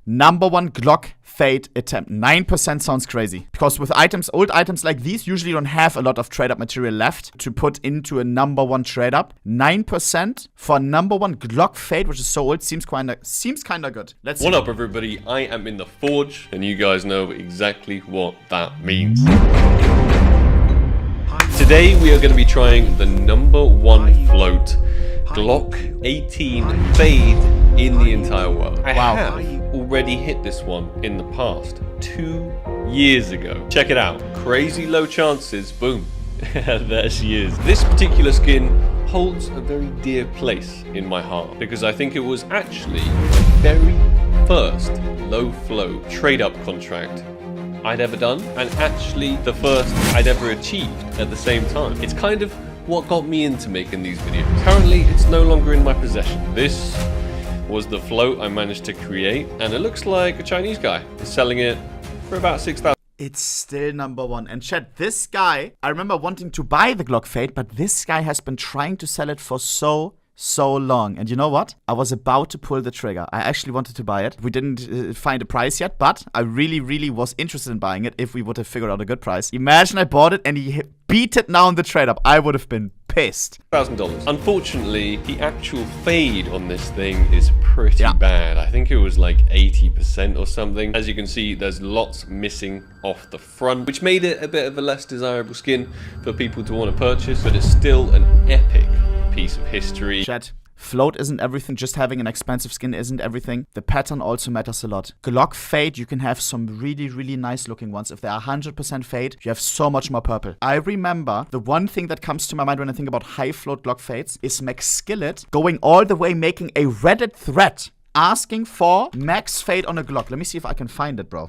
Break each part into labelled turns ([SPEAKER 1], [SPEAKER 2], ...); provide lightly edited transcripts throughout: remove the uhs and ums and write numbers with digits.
[SPEAKER 1] #1 Glock fade attempt. 9% sounds crazy. Because with items, old items like these usually don't have a lot of trade-up material left to put into a #1 trade-up. 9% for #1 Glock fade, which is so old, seems kinda good. Let's see.
[SPEAKER 2] What up, everybody? I am in the Forge, and you guys know exactly what that means. Today, we are going to be trying the #1 float Glock 18 fade in the entire world. I have already hit this one in the past, 2 years ago. Check it out. Crazy low chances. Boom. There she is. This particular skin holds a very dear place in my heart because I think it was actually the very first low float trade up contract I'd ever done, and actually the first I'd ever achieved at the same time. It's kind of what got me into making these videos. Currently, it's no longer in my possession. This was the float I managed to create, and it looks like a Chinese guy is selling it for about 6,000.
[SPEAKER 1] It's still #1. And chat, this guy, I remember wanting to buy the Glock Fade, but this guy has been trying to sell it for so long. And you know what? I was about to pull the trigger. I actually wanted to buy it. We didn't find a price yet, but I really was interested in buying it if we would have figured out a good price. Imagine I bought it and he beat it now in the trade up. I would have been pissed.
[SPEAKER 2] $1,000. Unfortunately, the actual fade on this thing is pretty bad. I think it was like 80% or something. As you can see, there's lots missing off the front, which made it a bit of a less desirable skin for people to want to purchase, but it's still an epic piece of history.
[SPEAKER 1] Chat, float isn't everything. Just having an expensive skin isn't everything. The pattern also matters a lot. Glock fade, you can have some really nice looking ones. If they are 100% fade, you have so much more purple. I remember the one thing that comes to my mind when I think about high float Glock fades is Skillet going all the way, making a Reddit thread asking for max fade on a Glock. Let me see if I can find it, bro.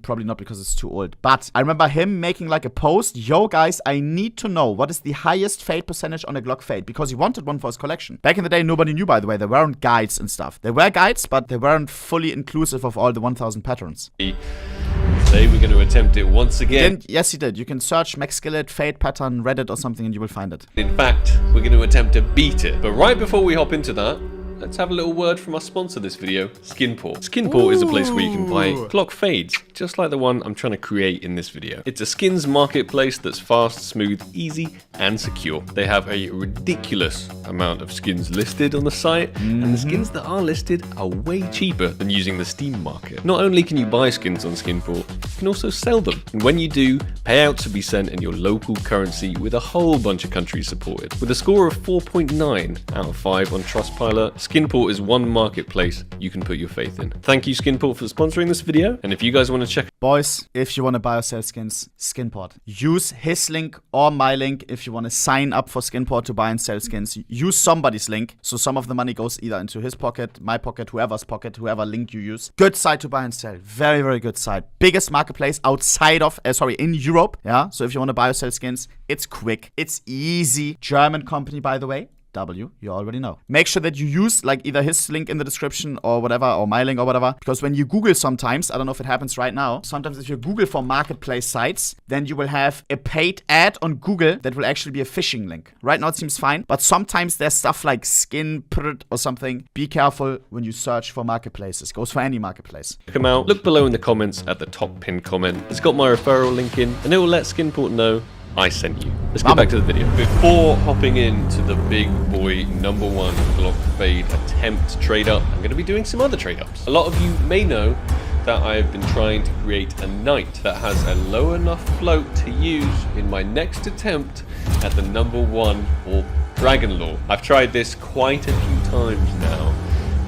[SPEAKER 1] Probably not because it's too old. But I remember him making like a post. Yo, guys, I need to know what is the highest fade percentage on a Glock fade. Because he wanted one for his collection. Back in the day, nobody knew, by the way. There weren't guides and stuff. There were guides, but they weren't fully inclusive of all the 1,000 patterns.
[SPEAKER 2] Today we're going to attempt it once again.
[SPEAKER 1] Yes, he did. You can search Max Skillet fade pattern Reddit or something and you will find it.
[SPEAKER 2] In fact, we're going to attempt to beat it. But right before we hop into that, let's have a little word from our sponsor this video, Skinport. Skinport is a place where you can buy Glock fades, just like the one I'm trying to create in this video. It's a skins marketplace that's fast, smooth, easy, and secure. They have a ridiculous amount of skins listed on the site, and the skins that are listed are way cheaper than using the Steam market. Not only can you buy skins on Skinport, you can also sell them. And when you do, payouts will be sent in your local currency with a whole bunch of countries supported. With a score of 4.9 out of 5 on Trustpilot, Skinport is one marketplace you can put your faith in. Thank you, Skinport, for sponsoring this video. And if you guys want to check...
[SPEAKER 1] Boys, if you want to buy or sell skins, Skinport. Use his link or my link if you want to sign up for Skinport to buy and sell skins. Use somebody's link, so some of the money goes either into his pocket, my pocket, whoever's pocket, whoever link you use. Good site to buy and sell. Very good site. Biggest marketplace outside of, in Europe. Yeah, so if you want to buy or sell skins, it's quick. It's easy. German company, by the way. You already know. Make sure that you use like either his link in the description or whatever, or my link or whatever, because when you Google sometimes, I don't know if it happens right now, sometimes if you Google for marketplace sites, then you will have a paid ad on Google that will actually be a phishing link. Right now it seems fine, but sometimes there's stuff like Skinport or something. Be careful when you search for marketplaces. Goes for any marketplace.
[SPEAKER 2] Check them out. Look below in the comments at the top pinned comment. It's got my referral link in, and it will let Skinport know I sent you. Let's get back to the video. Before hopping into the big boy #1 Glock fade attempt trade up, I'm going to be doing some other trade ups. A lot of you may know that I've been trying to create a knight that has a low enough float to use in my next attempt at the #1 or Dragon Lore. I've tried this quite a few times now,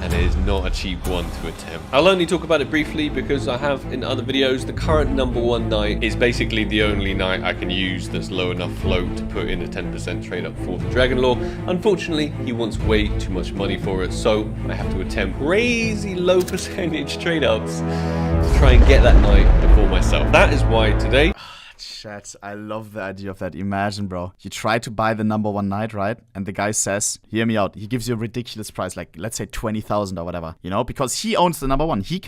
[SPEAKER 2] and it is not a cheap one to attempt. I'll only talk about it briefly because I have in other videos. The current #1 knight is basically the only knight I can use that's low enough float to put in a 10% trade up for the Dragon Lore. Unfortunately, he wants way too much money for it, so I have to attempt crazy low percentage trade ups to try and get that knight before myself. That is why today...
[SPEAKER 1] Chat, I love the idea of that. Imagine, bro. You try to buy the #1 knight, right? And the guy says, hear me out. He gives you a ridiculous price, like let's say 20,000 or whatever. You know, because he owns the #1. He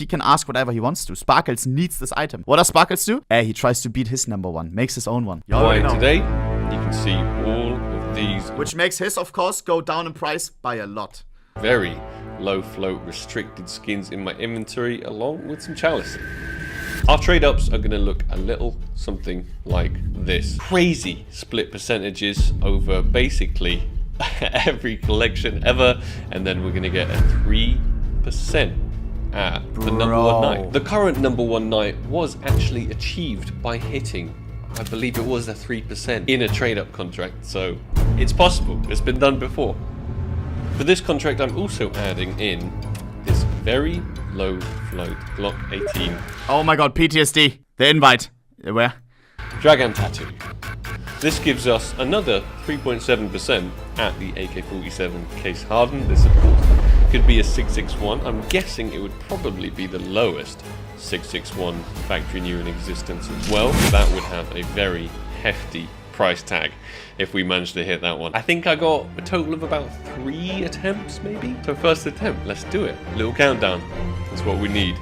[SPEAKER 1] can ask whatever he wants to. Sparkles needs this item. What does Sparkles do? He tries to beat his #1. Makes his own one.
[SPEAKER 2] Why today you can see all of these,
[SPEAKER 1] which makes his, of course, go down in price by a lot.
[SPEAKER 2] Very low float restricted skins in my inventory along with some chalices. Our trade ups are going to look a little something like this. Crazy split percentages over basically every collection ever, and then we're going to get a 3% at the number one night. The current number one night was actually achieved by hitting, I believe it was a 3% in a trade up contract, so it's possible. It's been done before. For this contract, I'm also adding in this very low float Glock 18.
[SPEAKER 1] Oh my god, PTSD. The invite. Where?
[SPEAKER 2] Dragon Tattoo. This gives us another 3.7% at the AK-47 case hardened. This of course could be a 661. I'm guessing it would probably be the lowest 661 factory new in existence as well. That would have a very hefty price tag if we managed to hit that one. I think I got a total of about 3 attempts maybe. So first attempt, let's do it. A little countdown. That's what we need.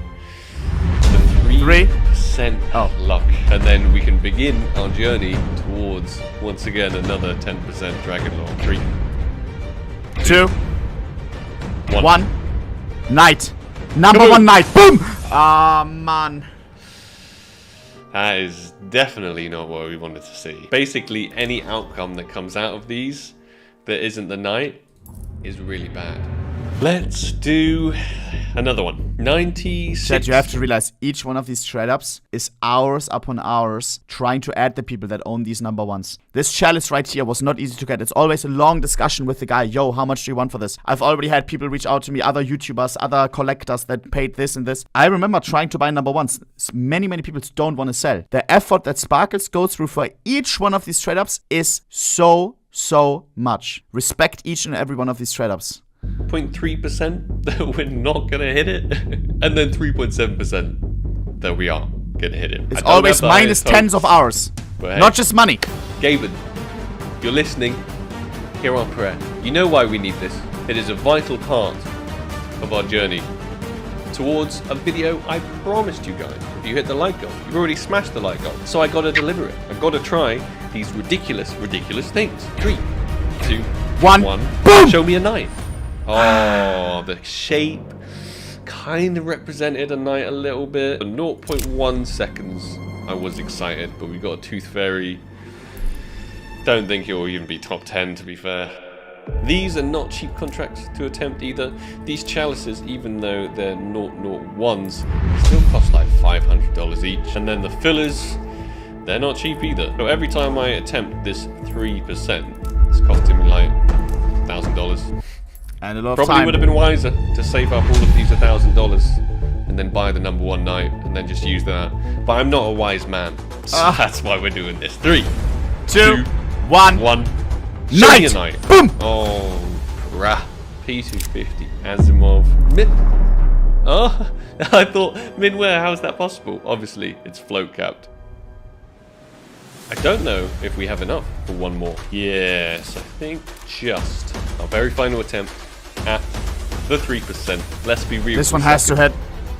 [SPEAKER 2] The 3% luck. And then we can begin our journey towards, once again, another 10% Dragon Lore. 3,
[SPEAKER 1] 2, 1. Night. Number one night. Boom! Ah, man.
[SPEAKER 2] That is definitely not what we wanted to see. Basically, any outcome that comes out of these that isn't the night is really bad. Let's do another one. 96.
[SPEAKER 1] Chad, you have to realize each one of these trade-ups is hours upon hours trying to add the people that own these number ones. This chalice right here was not easy to get. It's always a long discussion with the guy. Yo, how much do you want for this? I've already had people reach out to me, other YouTubers, other collectors that paid this and this. I remember trying to buy number ones. Many people don't want to sell. The effort that Sparkles goes through for each one of these trade-ups is so much. Respect each and every one of these trade-ups.
[SPEAKER 2] 0.3% that we're not gonna hit it, and then 3.7% that we are gonna hit it.
[SPEAKER 1] It's always minus tens of hours,
[SPEAKER 2] but hey,
[SPEAKER 1] not just money.
[SPEAKER 2] Gaben, you're listening. Hear our prayer. You know why we need this. It is a vital part of our journey towards a video I promised you guys. If you hit the like goal, you've already smashed the like goal. So I gotta deliver it. I gotta try these ridiculous things. 3, 2, 1.
[SPEAKER 1] Boom!
[SPEAKER 2] Show me a knife. Oh, the shape kind of represented a knight a little bit. For 0.1 seconds, I was excited, but we got a Tooth Fairy. Don't think it will even be top 10, to be fair. These are not cheap contracts to attempt either. These chalices, even though they're 001s, still cost like $500 each. And then the fillers, they're not cheap either. So every time I attempt this 3%, it's costing me like $1,000.
[SPEAKER 1] And a lot of
[SPEAKER 2] Probably
[SPEAKER 1] time.
[SPEAKER 2] would have been wiser to save up all of these $1,000 and then buy the number one night and then just use that. But I'm not a wise man, so that's why we're doing this. 3, 2, 1. Show me a night.
[SPEAKER 1] Boom!
[SPEAKER 2] Oh, crap. P250 Asimov. Oh, I thought midware. How is that possible? Obviously, it's float capped. I don't know if we have enough for one more. Yes, I think just our very final attempt at the 3%. Let's be real.
[SPEAKER 1] This one has to hit.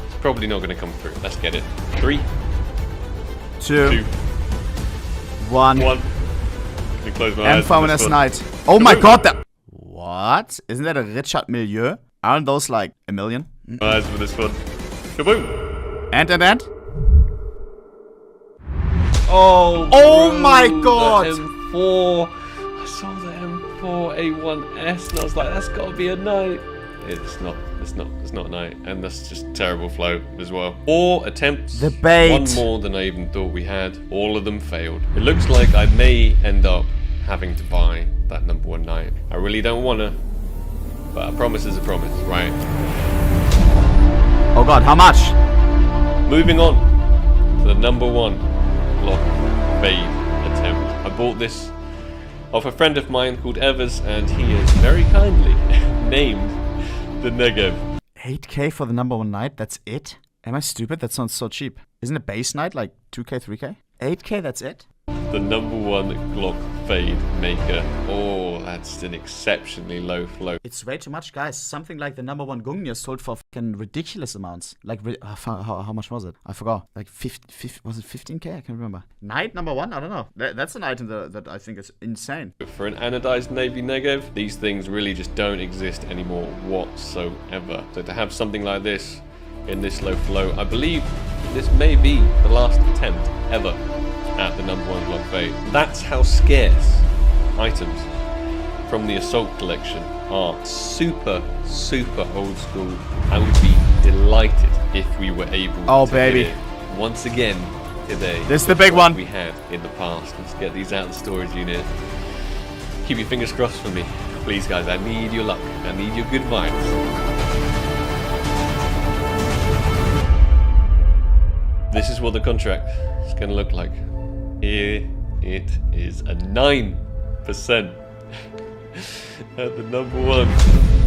[SPEAKER 2] It's probably not going to come through. Let's get it. 3,
[SPEAKER 1] 2, 1.
[SPEAKER 2] Can close my eyes.
[SPEAKER 1] Infamous night. Oh my god, that. What? Isn't that a Richard Milieu? Aren't those like a million?
[SPEAKER 2] Eyes for this one. Kaboom!
[SPEAKER 1] And.
[SPEAKER 2] Oh
[SPEAKER 1] my god!
[SPEAKER 2] The M4. I saw the M4 A1S and I was like, that's gotta be a night. It's not a night. And that's just terrible flow as well. 4 attempts.
[SPEAKER 1] The bait.
[SPEAKER 2] One more than I even thought we had. All of them failed. It looks like I may end up having to buy that number one night. I really don't wanna, but a promise is a promise, right?
[SPEAKER 1] Oh god, how much?
[SPEAKER 2] Moving on to the number one Glock fade attempt. I bought this off a friend of mine called Evers, and he has very kindly named the Negev.
[SPEAKER 1] 8k for the number one night? That's it? Am I stupid? That sounds so cheap. Isn't a base night like 2k, 3k? 8K, that's it?
[SPEAKER 2] The number one Glock fade maker. Oh, that's an exceptionally low flow.
[SPEAKER 1] It's way too much, guys. Something like the number one Gungnir sold for fucking ridiculous amounts. Like, how much was it? I forgot. Like, 50 was it 15K? I can't remember. Knight number one? I don't know. That's an item that I think is insane.
[SPEAKER 2] For an anodized Navy Negev, these things really just don't exist anymore whatsoever. So to have something like this in this low flow, I believe this may be the last attempt ever at the number one Glock fade. That's how scarce items from the Assault collection are. Super, super old school. I would be delighted if we were able to
[SPEAKER 1] baby.
[SPEAKER 2] get it once again today.
[SPEAKER 1] This is the big one
[SPEAKER 2] we had in the past. Let's get these out of the storage unit. Keep your fingers crossed for me. Please, guys, I need your luck. I need your good vibes. This is what the contract is going to look like. Here it is, a 9% at the number one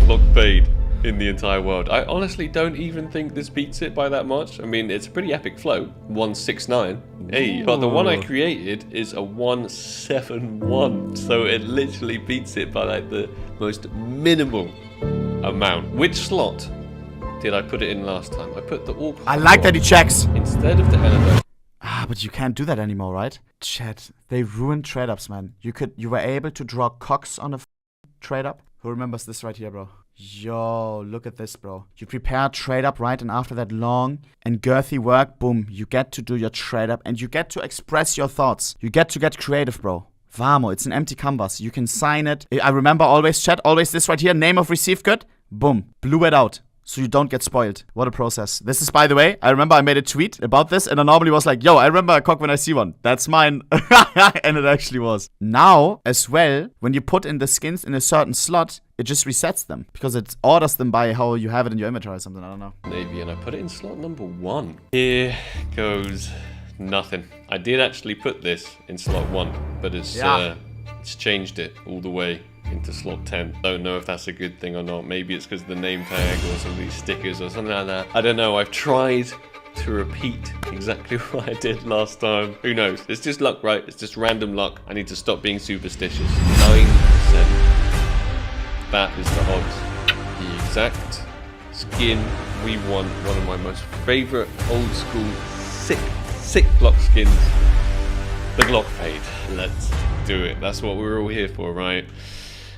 [SPEAKER 2] Glock fade in the entire world. I honestly don't even think this beats it by that much. I mean, it's a pretty epic flow, 169. Hey, but the one I created is a 171, so it literally beats it by like the most minimal amount. Which slot did I put it in last time? I put the AUG.
[SPEAKER 1] I like that he checks.
[SPEAKER 2] Instead of the Element.
[SPEAKER 1] Ah, but you can't do that anymore, right? Chat, they ruined trade-ups, man. You were able to draw cocks on a trade-up. Who remembers this right here, bro? Yo, look at this, bro. You prepare trade-up, right? And after that long and girthy work, boom, you get to do your trade-up and you get to express your thoughts. You get to get creative, bro. Vamo, it's an empty canvas. You can sign it. I remember always, chat, always this right here. Name of received good. Boom, blew it out. So you don't get spoiled. What a process. This is, by the way, I remember I made a tweet about this and I normally was like, yo, I remember a cock when I see one. That's mine. And it actually was. Now, as well, when you put in the skins in a certain slot, it just resets them. Because it orders them by how you have it in your inventory or something. I don't know.
[SPEAKER 2] Navy, and I put it in slot number 1. Here goes nothing. I did actually put this in slot 1, but it's changed it all the way into slot 10. Don't know if that's a good thing or not. Maybe it's because of the name tag or some of these stickers or something like that. I don't know. I've tried to repeat exactly what I did last time. Who knows? It's just luck, right? It's just random luck. I need to stop being superstitious. 9%. That is the odds. The exact skin we want. One of my most favorite old school sick Glock skins. The Glock fade. Let's do it. That's what we're all here for, right?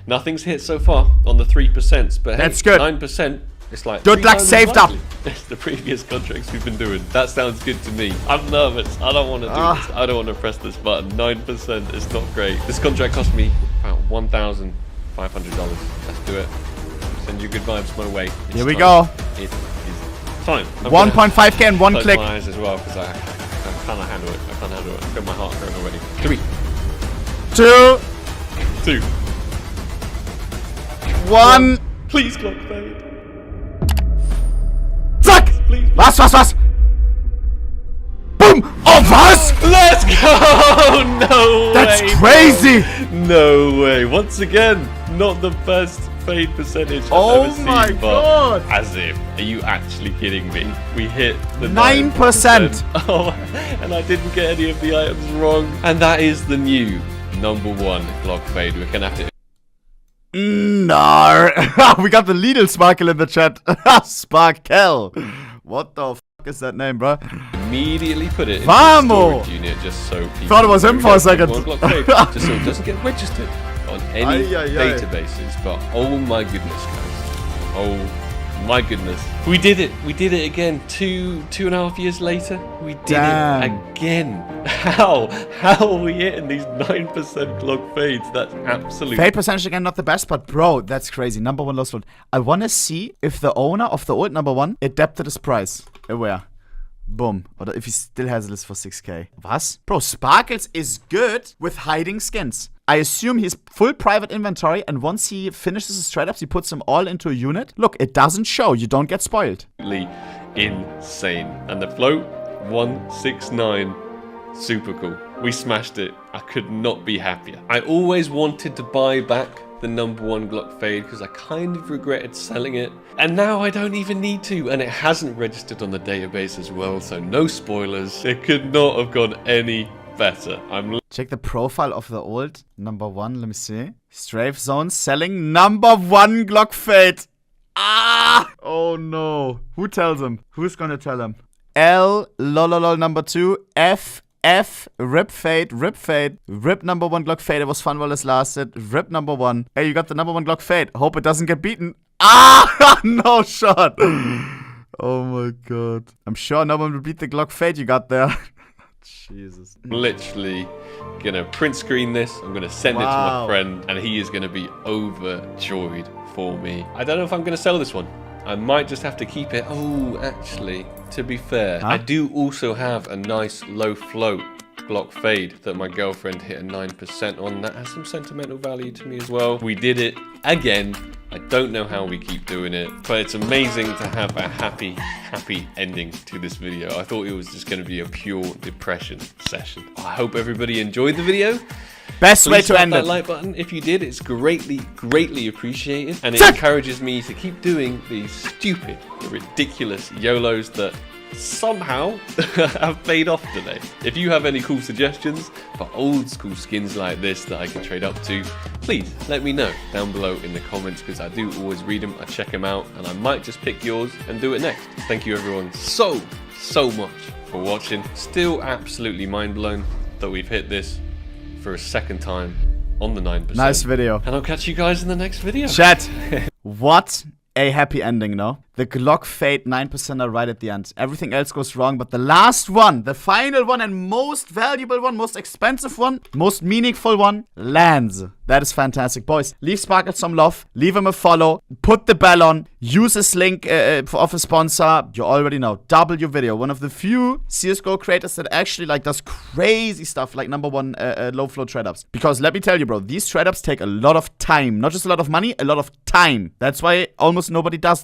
[SPEAKER 2] Nothing's hit so far on the 3%, but hey,
[SPEAKER 1] that's good.
[SPEAKER 2] 9%. It's like
[SPEAKER 1] good luck saved up.
[SPEAKER 2] It's the previous contracts we've been doing. That sounds good to me. I'm nervous. I don't want to do this. I don't want to press this button. 9% is not great. This contract cost me about $1,500. Let's do it. Send you good vibes my way. It's
[SPEAKER 1] here we go.
[SPEAKER 2] It is time.
[SPEAKER 1] 1.5k and one click.
[SPEAKER 2] My eyes as well because I cannot handle it. I can't handle it. I feel my heart going already. 3, 2, 1. Please, Glock fade.
[SPEAKER 1] Zack!
[SPEAKER 2] Please.
[SPEAKER 1] Was? Boom! Oh, was?
[SPEAKER 2] Let's go! No way.
[SPEAKER 1] That's crazy!
[SPEAKER 2] No way. Once again, not the best fade percentage I've ever seen.
[SPEAKER 1] Oh my god!
[SPEAKER 2] As if. Are you actually kidding me? We hit the
[SPEAKER 1] 9%.
[SPEAKER 2] Oh, and I didn't get any of the items wrong. And that is the new number 1 Glock fade. We're gonna have to...
[SPEAKER 1] No. We got the Lidl Sparkle in the chat. Sparkle. What the fuck is that name, bro?
[SPEAKER 2] Immediately put it in
[SPEAKER 1] Vamo!
[SPEAKER 2] the storage unit just so people...
[SPEAKER 1] Thought it was him for a second.
[SPEAKER 2] Just so it doesn't get registered on any databases. But oh my goodness, guys. Oh my goodness. We did it. We did it again. 2.5 years later. We did it again. How are we hitting these 9% Glock fades? That's absolute.
[SPEAKER 1] Fade percentage again, not the best, but bro, that's crazy. Number 1 lost float. I want to see if the owner of the old number 1 adapted his price. Aware. Boom. Or if he still has this for 6k. Was? Bro, Sparkles is good with hiding skins. I assume he's full private inventory, and once he finishes his trade-ups, he puts them all into a unit. Look, it doesn't show. You don't get spoiled.
[SPEAKER 2] Insane. And the float, 169. Super cool. We smashed it. I could not be happier. I always wanted to buy back the number 1 Glock fade because I kind of regretted selling it. And now I don't even need to. And it hasn't registered on the database as well. So no spoilers. It could not have gone any better.
[SPEAKER 1] Check the profile of the old number 1. Let me see. Strafe Zone selling number 1 Glock Fade. Ah! Oh no. Who tells him? Who's gonna tell him? L, lololol number 2, F, rip fade, rip number 1 Glock Fade. It was fun while it lasted. Rip number 1. Hey, you got the number 1 Glock Fade. Hope it doesn't get beaten. Ah! No shot. Oh my god. I'm sure no one will beat the Glock Fade you got there. Jesus.
[SPEAKER 2] Literally gonna print screen this. I'm gonna send it to my friend, and he is gonna be overjoyed for me. I don't know if I'm gonna sell this one. I might just have to keep it. Oh, actually, to be fair, I do also have a nice low float Glock Fade that my girlfriend hit a 9% on. That has some sentimental value to me as well. We did it again. I don't know how we keep doing it, but it's amazing to have a happy ending to this video. I thought it was just going to be a pure depression session. I hope everybody enjoyed the video.
[SPEAKER 1] Best way to end it.
[SPEAKER 2] That like button if you did. It's greatly appreciated, and it encourages me to keep doing these stupid, ridiculous YOLOs that somehow have paid off today. If you have any cool suggestions for old school skins like this that I can trade up to, please let me know down below in the comments, because I do always read them, I check them out, and I might just pick yours and do it next. Thank you everyone so much for watching. Still absolutely mind blown that we've hit this for a second time on the 9%.
[SPEAKER 1] Nice video.
[SPEAKER 2] And I'll catch you guys in the next video.
[SPEAKER 1] Chat. What a happy ending, no? The Glock Fade 9%er right at the end. Everything else goes wrong, but the last one, the final one and most valuable one, most expensive one, most meaningful one, lands. That is fantastic. Boys, leave Sparkle some love. Leave him a follow. Put the bell on. Use his link of a sponsor. You already know. W Video, one of the few CSGO creators that actually does crazy stuff like number 1 low flow trade-ups. Because let me tell you, bro, these trade-ups take a lot of time. Not just a lot of money, a lot of time. That's why almost nobody does them.